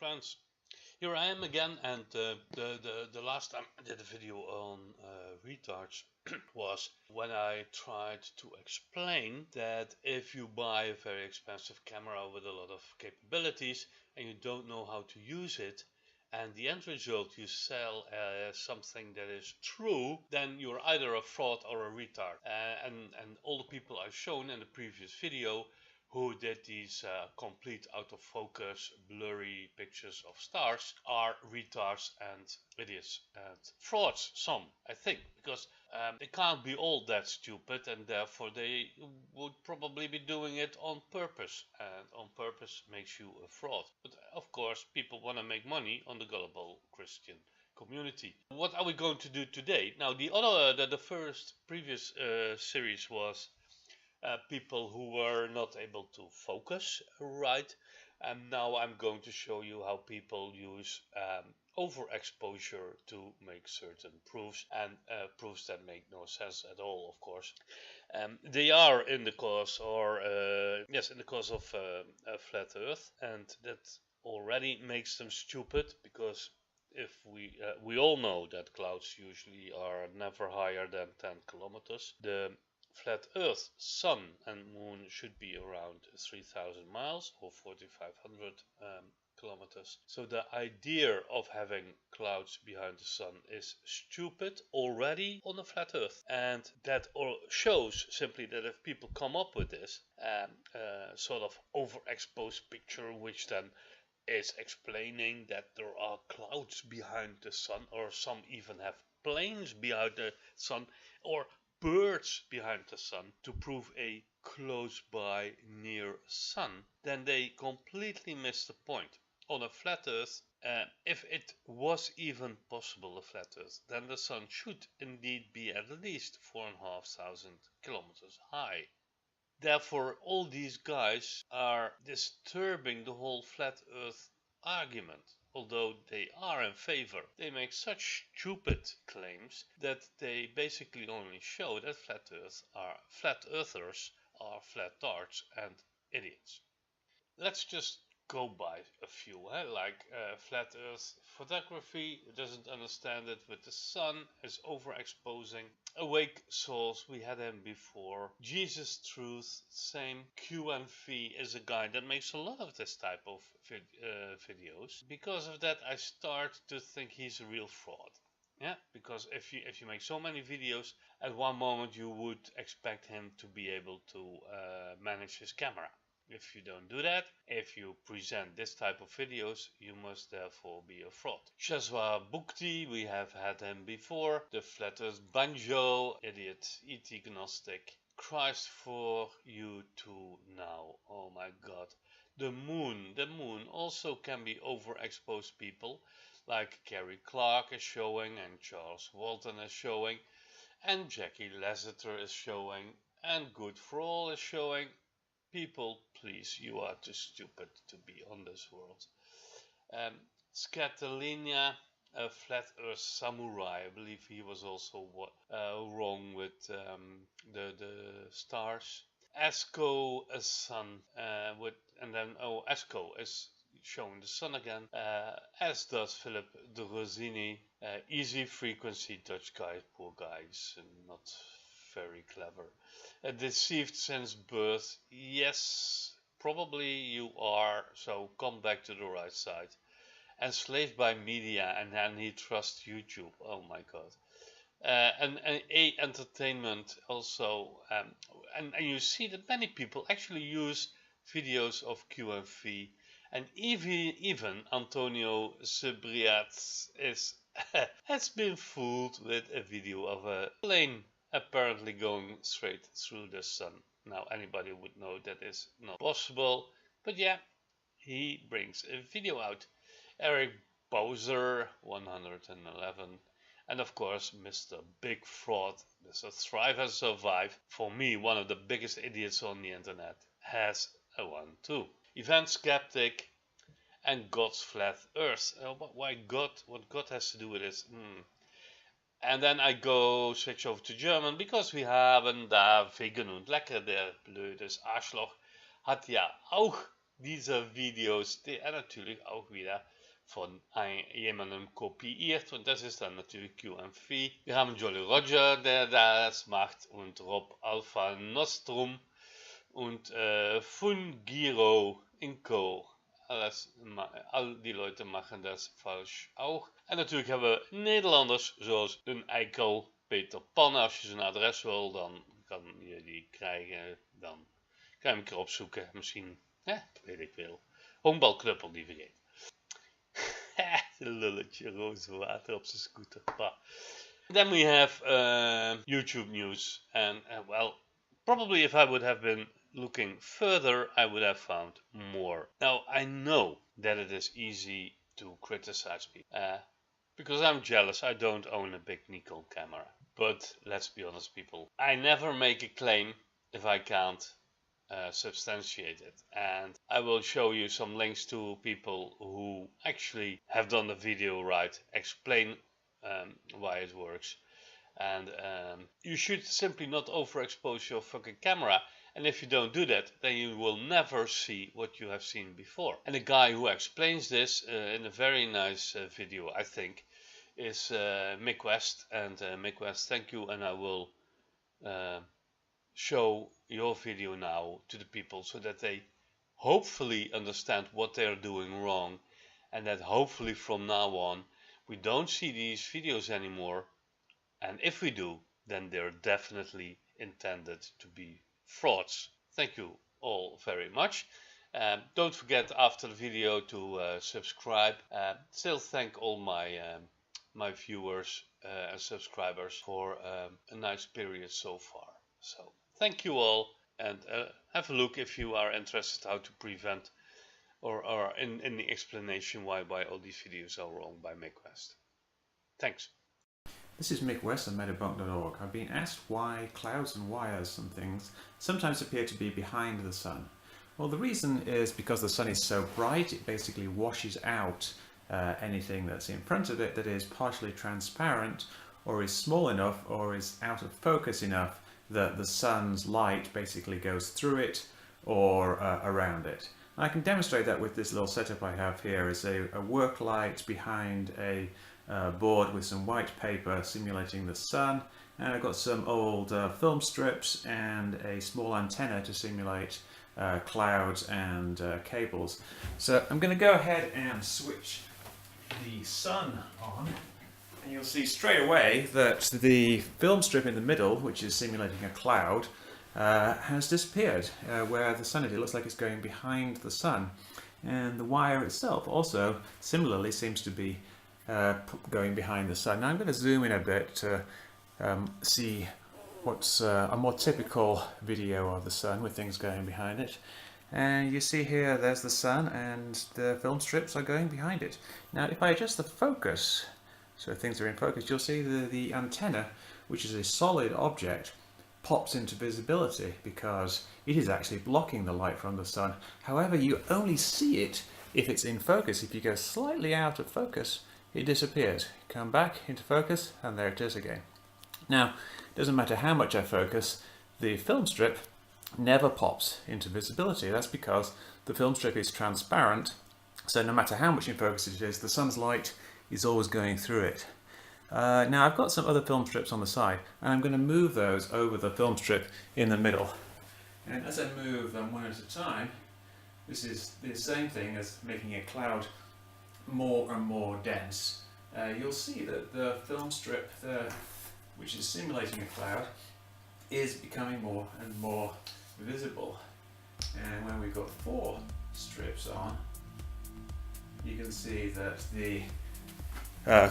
friends. Here I am again, and the last time I did a video on retards was when I tried to explain that if you buy a very expensive camera with a lot of capabilities and you don't know how to use it, and the end result you sell as something that is true, then you're either a fraud or a retard. And all the people I've shown in the previous video who did these complete out of focus blurry pictures of stars are retards and idiots and frauds, some I think, because they can't be all that stupid, and therefore they would probably be doing it on purpose, and on purpose makes you a fraud. But of course people want to make money on the gullible Christian community. What are we going to do today? Now the first previous series was people who were not able to focus right, and now I'm going to show you how people use overexposure to make certain proofs, and proofs that make no sense at all, of course. They are in the course, or yes, in the course of Flat Earth, and that already makes them stupid, because if we all know that clouds usually are never higher than 10 kilometers. The flat Earth, Sun and Moon should be around 3,000 miles or 4,500 kilometers. So the idea of having clouds behind the Sun is stupid already on a flat Earth. And that shows simply that if people come up with this sort of overexposed picture, which then is explaining that there are clouds behind the Sun, or some even have planes behind the Sun, or birds behind the Sun, to prove a close by near Sun, then they completely miss the point. On a flat Earth, if it was even possible a flat Earth, then the Sun should indeed be at least 4,500 kilometers high. Therefore all these guys are disturbing the whole flat Earth argument. Although they are in favor, they make such stupid claims that they basically only show that flat earthers are flattards and idiots. Let's just go by a few, like Flat Earth Photography doesn't understand it with the Sun, is overexposing. Awake Souls, we had him before. Jesus Truth, same. QNFee is a guy that makes a lot of this type of videos. Because of that, I start to think he's a real fraud. Yeah, because if you make so many videos, at one moment you would expect him to be able to manage his camera. If you don't do that, if you present this type of videos, you must therefore be a fraud. Shahzwar Bugti, we have had him before. The FlatEarth Banjo, idiot E.T.Gnostic. Christ for you too now, oh my god. The moon also can be overexposed people, like Gary Clark is showing, and Charles Walton is showing, and Jackie Lassiter is showing, and Good for All is showing. People, please, you are too stupid to be on this world. Scattelinha, a FlatEarthSamurai, I believe he was also wrong with the stars. Esco, a sun, Esco is showing the sun again, as does Philipp Druzhinin. Easy frequency Dutch guy, poor guys, not very clever. A Deceived Sincebirth, yes, probably you are, so come back to the right side. Enslaved by Media, and then he trusts YouTube, oh my god. And A Entertainment also, and you see that many people actually use videos of QNFee, and even Antonio Cebriats has been fooled with a video of a plane apparently going straight through the Sun. Now anybody would know that is not possible, but yeah, he brings a video out. Eric Bowser 111, and of course Mr. Big Fraud, Mr. Thrive and Survive, for me one of the biggest idiots on the internet, has a one too. Event Skeptic and God's Flat Earth. Why God? What God has to do with this? And then I go switch over to German, because we haben da genannt. Lecker, der blödes Arschloch hat ja auch diese Videos, die er natürlich auch wieder von jemandem kopiert, und das ist dann natürlich QNFee. Wir haben Jolly Roger, der das macht, und Rob Alpha Nostrum und Fungiro Inco. Al die Leute machen das falsch ook. En natuurlijk hebben we Nederlanders zoals een eikel, Peter Pan. Als je zijn adres wil, dan kan je die krijgen. Dan kan je hem een keer opzoeken. Misschien, weet ik veel. Honkbalknuppel, die vergeet. Lulletje, roze water op zijn scooter. Bah. Then we have YouTube news. And well, probably if I would have been looking further, I would have found more. Now, I know that it is easy to criticize me, because I'm jealous. I don't own a big Nikon camera. But let's be honest, people, I never make a claim if I can't substantiate it. And I will show you some links to people who actually have done the video right, explain why it works. And you should simply not overexpose your fucking camera. And if you don't do that, then you will never see what you have seen before. And the guy who explains this in a very nice video, I think, is Mick West. And Mick West, thank you. And I will show your video now to the people so that they hopefully understand what they're doing wrong. And that hopefully from now on, we don't see these videos anymore. And if we do, then they're definitely intended to be frauds. Thank you all very much. Don't forget after the video to subscribe. Still thank all my viewers and subscribers for a nice period so far. So thank you all, and have a look if you are interested how to prevent or in the explanation why all these videos are wrong by Mick West. Thanks. This is Mick West on Metabunk.org. I've been asked why clouds and wires and things sometimes appear to be behind the sun. Well, the reason is because the sun is so bright, it basically washes out anything that's in front of it that is partially transparent or is small enough or is out of focus enough that the sun's light basically goes through it or around it. And I can demonstrate that with this little setup I have here. Is a work light behind a board with some white paper simulating the sun, and I've got some old film strips and a small antenna to simulate clouds and cables. So I'm going to go ahead and switch the sun on, and you'll see straight away that the film strip in the middle, which is simulating a cloud, has disappeared. Where the sun is, it looks like it's going behind the sun, and the wire itself also similarly seems to be going behind the sun. Now I'm going to zoom in a bit to see what's a more typical video of the sun with things going behind it. And you see here there's the sun and the film strips are going behind it. Now if I adjust the focus so things are in focus, you'll see the antenna, which is a solid object, pops into visibility because it is actually blocking the light from the sun. However, you only see it if it's in focus. If you go slightly out of focus, it disappears. Come back into focus and there it is again. Now, it doesn't matter how much I focus, the film strip never pops into visibility. That's because the film strip is transparent, so no matter how much in focus it is, the sun's light is always going through it. Now I've got some other film strips on the side, and I'm going to move those over the film strip in the middle. And as I move them one at a time, this is the same thing as making a cloud more and more dense. You'll see that the film strip there, which is simulating a cloud, is becoming more and more visible. And when we've got 4 strips on, you can see that the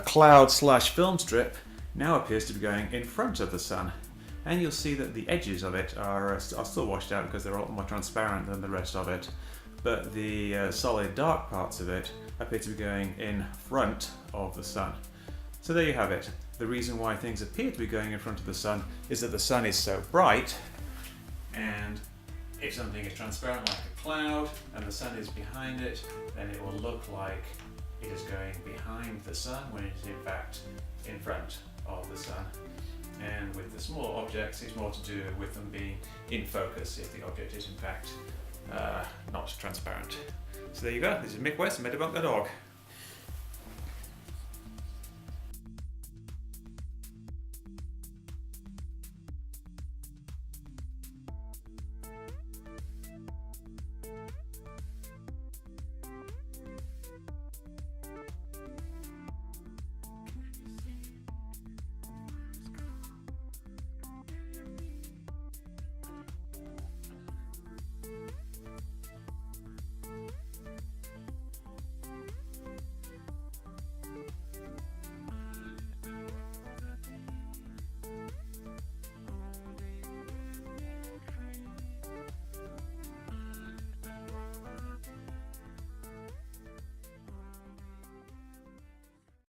cloud slash film strip now appears to be going in front of the sun. And you'll see that the edges of it are still washed out because they're a lot more transparent than the rest of it. But the solid dark parts of it appear to be going in front of the sun. So there you have it. The reason why things appear to be going in front of the sun is that the sun is so bright, and if something is transparent like a cloud and the sun is behind it, then it will look like it is going behind the sun when it is in fact in front of the sun. And with the smaller objects, it's more to do with them being in focus if the object is in fact not transparent. So there you go. This is Mick West, Metadebunk.org.